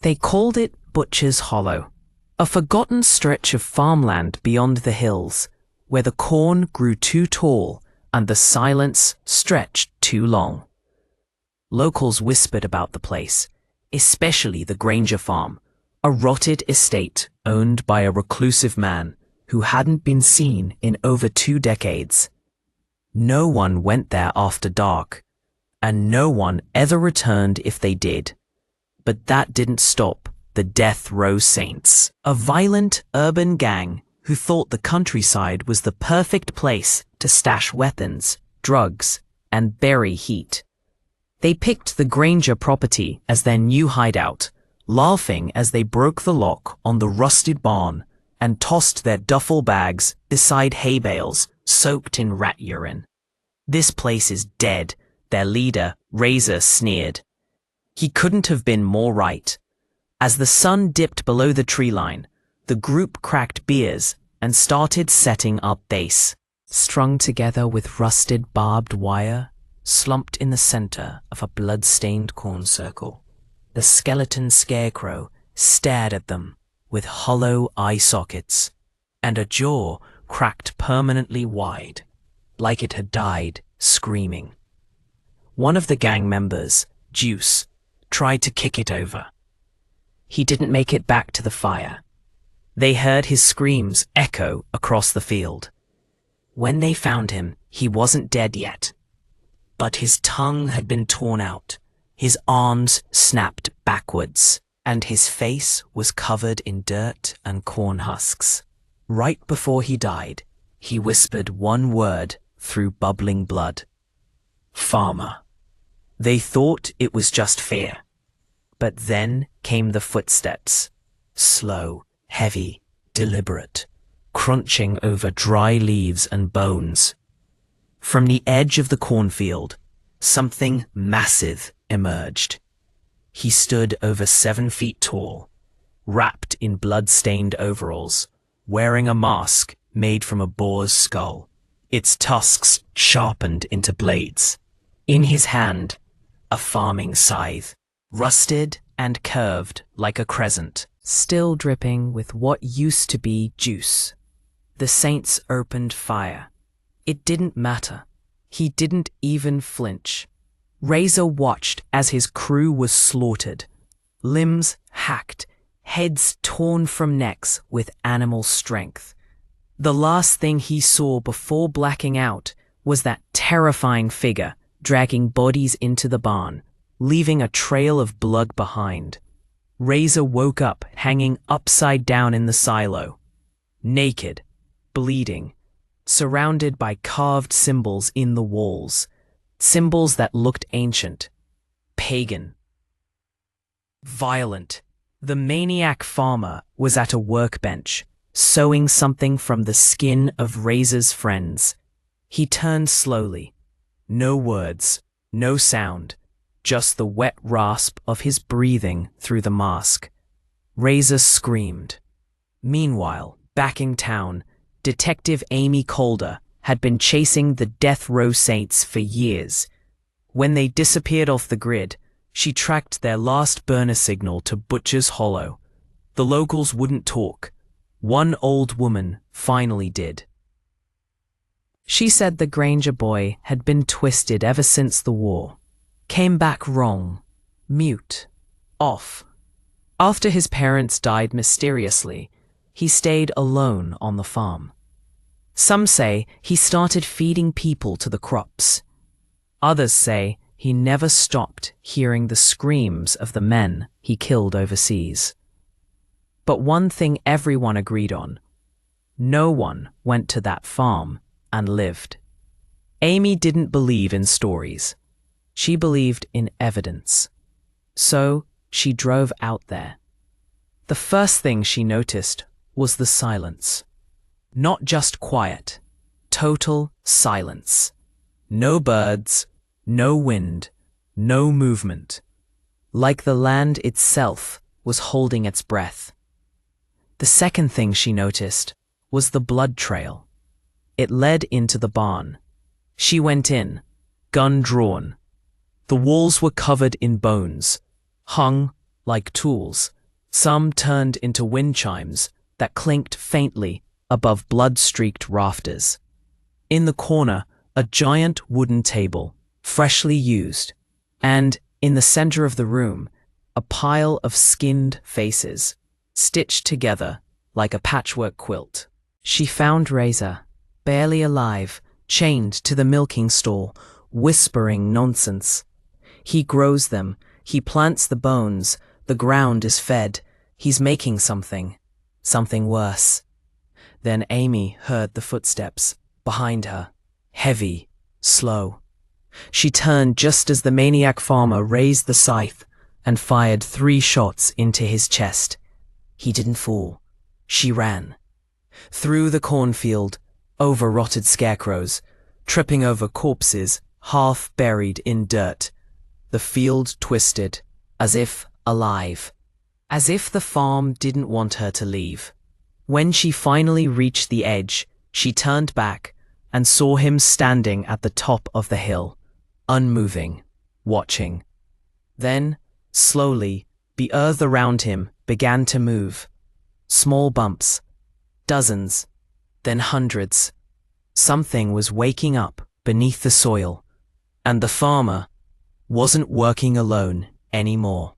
They called it Butcher's Hollow, a forgotten stretch of farmland beyond the hills, where the corn grew too tall and the silence stretched too long. Locals whispered about the place, especially the Granger farm, a rotted estate owned by a reclusive man who hadn't been seen in over 2 decades. No one went there after dark, and no one ever returned if they did. But that didn't stop the Death Row Saints, a violent urban gang who thought the countryside was the perfect place to stash weapons, drugs, and bury heat. They picked the Granger property as their new hideout, laughing as they broke the lock on the rusted barn and tossed their duffel bags beside hay bales soaked in rat urine. "This place is dead," their leader, Razor, sneered. He couldn't have been more right. As the sun dipped below the tree line, the group cracked beers and started setting up base. Strung together with rusted barbed wire, slumped in the center of a blood-stained corn circle, the skeleton scarecrow stared at them with hollow eye sockets and a jaw cracked permanently wide, like it had died screaming. One of the gang members, Juice, tried to kick it over. He didn't make it back to the fire. They heard his screams echo across the field. When they found him, he wasn't dead yet, but his tongue had been torn out, his arms snapped backwards, and his face was covered in dirt and corn husks. Right before he died, he whispered one word through bubbling blood: "Farmer." They thought it was just fear. But then came the footsteps, slow, heavy, deliberate, crunching over dry leaves and bones. From the edge of the cornfield, something massive emerged. He stood over 7 feet tall, wrapped in blood-stained overalls, wearing a mask made from a boar's skull, its tusks sharpened into blades. In his hand, a farming scythe, rusted and curved like a crescent, still dripping with what used to be juice. The Saints opened fire. It didn't matter. He didn't even flinch. Razor watched as his crew was slaughtered, limbs hacked, heads torn from necks with animal strength. The last thing he saw before blacking out was that terrifying figure dragging bodies into the barn, leaving a trail of blood behind. Razor woke up hanging upside down in the silo, naked, bleeding, surrounded by carved symbols in the walls, symbols that looked ancient, pagan, violent. The Maniac Farmer was at a workbench, sewing something from the skin of Razor's friends. He turned slowly. No words, no sound, just the wet rasp of his breathing through the mask. Razor screamed. Meanwhile, back in town, Detective Amy Calder had been chasing the Death Row Saints for years. When they disappeared off the grid, she tracked their last burner signal to Butcher's Hollow. The locals wouldn't talk. One old woman finally did. She said the Granger boy had been twisted ever since the war. Came back wrong, mute, off. After his parents died mysteriously, he stayed alone on the farm. Some say he started feeding people to the crops. Others say he never stopped hearing the screams of the men he killed overseas. But one thing everyone agreed on: no one went to that farm and lived. Amy didn't believe in stories. She believed in evidence. So she drove out there. The first thing she noticed was the silence. Not just quiet, total silence. No birds, no wind, no movement. Like the land itself was holding its breath. The second thing she noticed was the blood trail. It led into the barn. She went in, gun drawn. The walls were covered in bones, hung like tools. Some turned into wind chimes that clinked faintly above blood-streaked rafters. In the corner, a giant wooden table, freshly used, and, in the center of the room, a pile of skinned faces, stitched together like a patchwork quilt. She found Razor, barely alive, chained to the milking stall, whispering nonsense. He grows them, he plants the bones, the ground is fed, he's making something worse. Then Amy heard the footsteps behind her, heavy, slow. She turned just as the Maniac Farmer raised the scythe and fired 3 shots into his chest. He didn't fall. She ran. Through the cornfield, over rotted scarecrows, tripping over corpses half buried in dirt. The field twisted, as if alive. As if the farm didn't want her to leave. When she finally reached the edge, she turned back and saw him standing at the top of the hill, unmoving, watching. Then, slowly, the earth around him began to move. Small bumps, dozens, then hundreds. Something was waking up beneath the soil, and the farmer wasn't working alone anymore.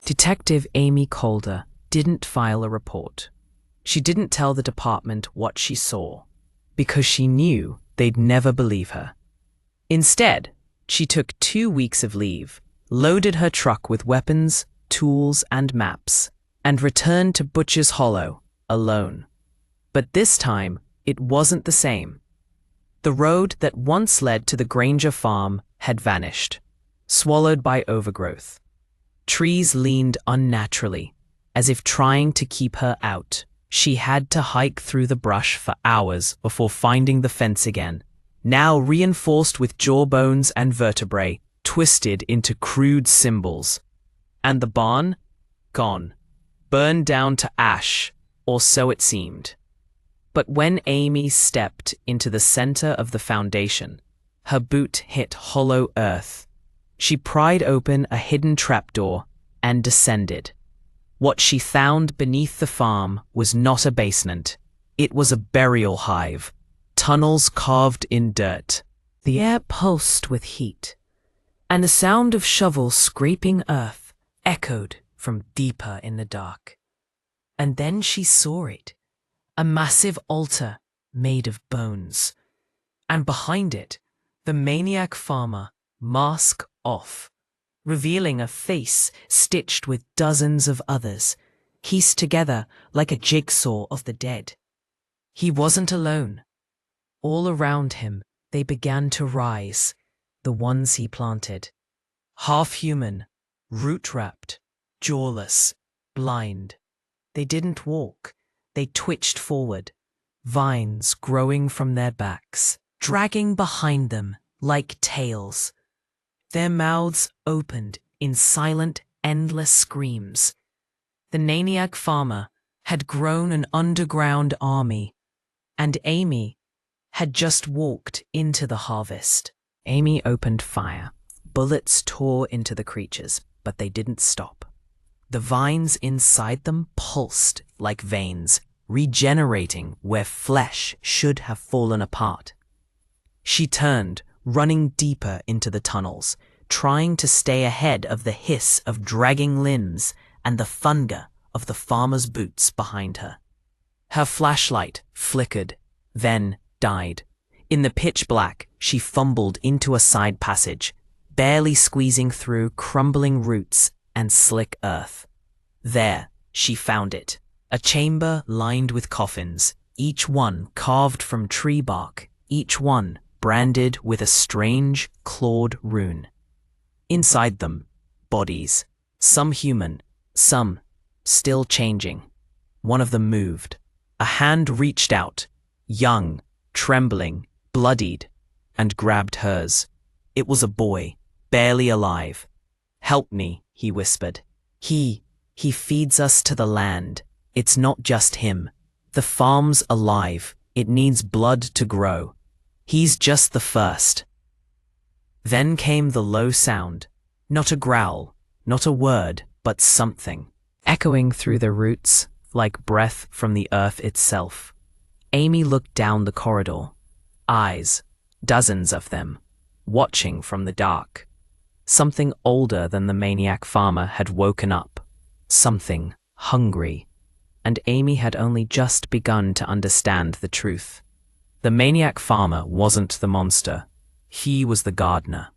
Detective Amy Calder didn't file a report. She didn't tell the department what she saw, because she knew they'd never believe her. Instead, she took 2 weeks of leave, loaded her truck with weapons, tools, and maps, and returned to Butcher's Hollow alone. But this time, it wasn't the same. The road that once led to the Granger farm had vanished, swallowed by overgrowth. Trees leaned unnaturally, as if trying to keep her out. She had to hike through the brush for hours before finding the fence again, now reinforced with jawbones and vertebrae twisted into crude symbols. And the barn? Gone. Burned down to ash, or so it seemed. But when Amy stepped into the center of the foundation, her boot hit hollow earth. She pried open a hidden trapdoor and descended. What she found beneath the farm was not a basement. It was a burial hive, tunnels carved in dirt. The air pulsed with heat, and the sound of shovels scraping earth echoed from deeper in the dark. And then she saw it, a massive altar made of bones, and behind it, the Maniac Farmer, mask off, revealing a face stitched with dozens of others, pieced together like a jigsaw of the dead. He wasn't alone. All around him, they began to rise, the ones he planted. Half-human, root-wrapped, jawless, blind. They didn't walk. They twitched forward, vines growing from their backs, dragging behind them like tails. Their mouths opened in silent, endless screams. The Maniac Farmer had grown an underground army, and Amy had just walked into the harvest. Amy opened fire. Bullets tore into the creatures, but they didn't stop. The vines inside them pulsed like veins, regenerating where flesh should have fallen apart. She turned, running deeper into the tunnels, trying to stay ahead of the hiss of dragging limbs and the thunder of the farmer's boots behind her. Her flashlight flickered, then died. In the pitch black, she fumbled into a side passage, barely squeezing through crumbling roots and slick earth. There, she found it, a chamber lined with coffins, each one carved from tree bark, each one branded with a strange, clawed rune. Inside them, bodies, some human, some still changing. One of them moved. A hand reached out, young, trembling, bloodied, and grabbed hers. It was a boy, barely alive. "Help me," he whispered. He feeds us to the land. It's not just him. The farm's alive. It needs blood to grow. He's just the first." Then came the low sound. Not a growl, not a word, but something, echoing through the roots like breath from the earth itself. Amy looked down the corridor, eyes, dozens of them, watching from the dark. Something older than the maniac farmer had woken up, something hungry, and Amy had only just begun to understand the truth. The maniac farmer wasn't the monster, he was the gardener.